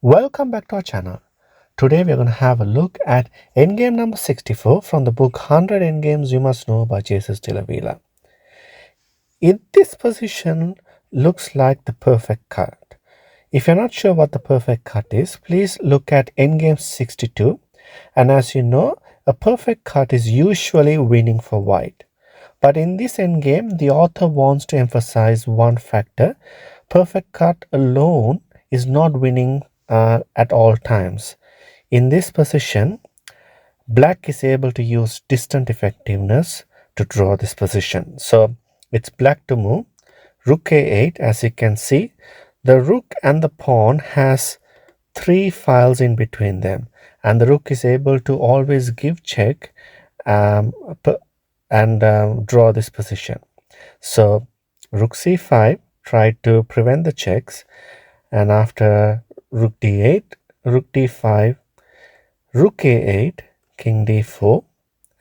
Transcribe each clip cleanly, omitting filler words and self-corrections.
Welcome back to our channel. Today we're going to have a look at Endgame number 64 from the book 100 Endgames You Must Know by Jesus de la Villa. In this position looks like the perfect cut. If you're not sure what the perfect cut is, please look at Endgame 62. And as you know, a perfect cut is usually winning for white. But in this endgame, the author wants to emphasize one factor. Perfect cut alone is not winning at all times. In this position, black is able to use distant effectiveness to draw this position. So it's black to move. Rook a8, as you can see, the rook and the pawn has three files in between them, and the rook is able to always give check um, and draw this position. So rook c5 tried to prevent the checks, and after rook d8, rook d5, rook a8, king d4,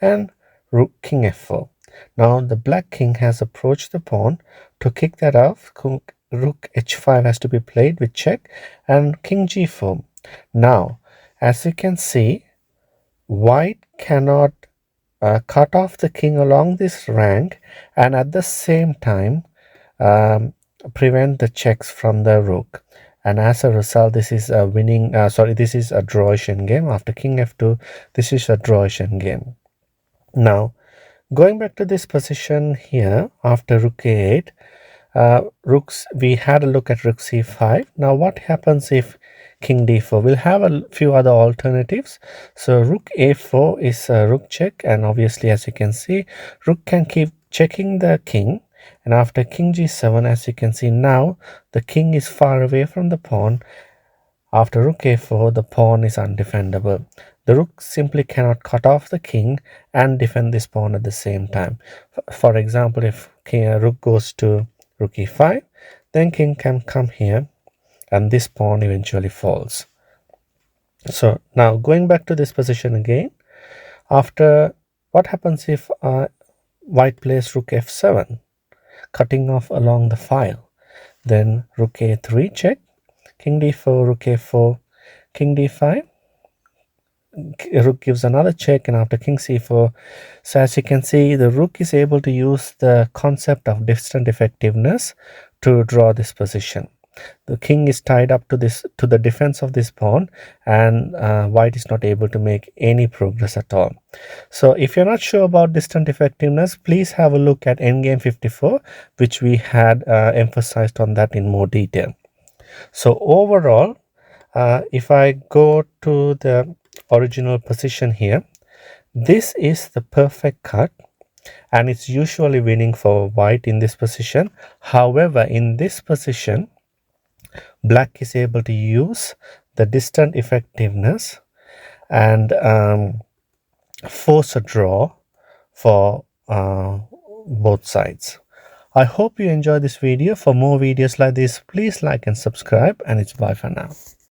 and rook king f4. Now the black king has approached the pawn. To kick that off, rook h5 has to be played with check, and king g4. Now, as you can see, white cannot cut off the king along this rank and at the same time um, prevent the checks from the rook, and as a result this is a winning this is a drawish endgame. After king f2, this is a drawish endgame. Now going back to this position here, after rook a8, rooks, we had a look at rook c5. Now what happens if king d4? We'll have a few other alternatives. So rook a4 is a rook check, and obviously as you can see, rook can keep checking the king, and after king g7, as you can see, now the king is far away from the pawn. After rook a4, the pawn is undefendable. The rook simply cannot cut off the king and defend this pawn at the same time. For example, if rook goes to rook e5, then king can come here and this pawn eventually falls. So now going back to this position again, after what happens if white plays rook f7, cutting off along the file? Then rook a3 check, king d4, rook a4, king d5, rook gives another check, and after king c4, so as you can see, the rook is able to use the concept of distant effectiveness to draw this position. The king is tied up to the defense of this pawn, and white is not able to make any progress at all. So if you're not sure about distant effectiveness, please have a look at Endgame 54, which we had emphasized on that in more detail. So overall, if I go to the original position here, this is the perfect cut, and it's usually winning for white in this position. However, in this position, black is able to use the distant effectiveness and force a draw for both sides. I hope you enjoyed this video. For more videos like this, please like and subscribe, and it's bye for now.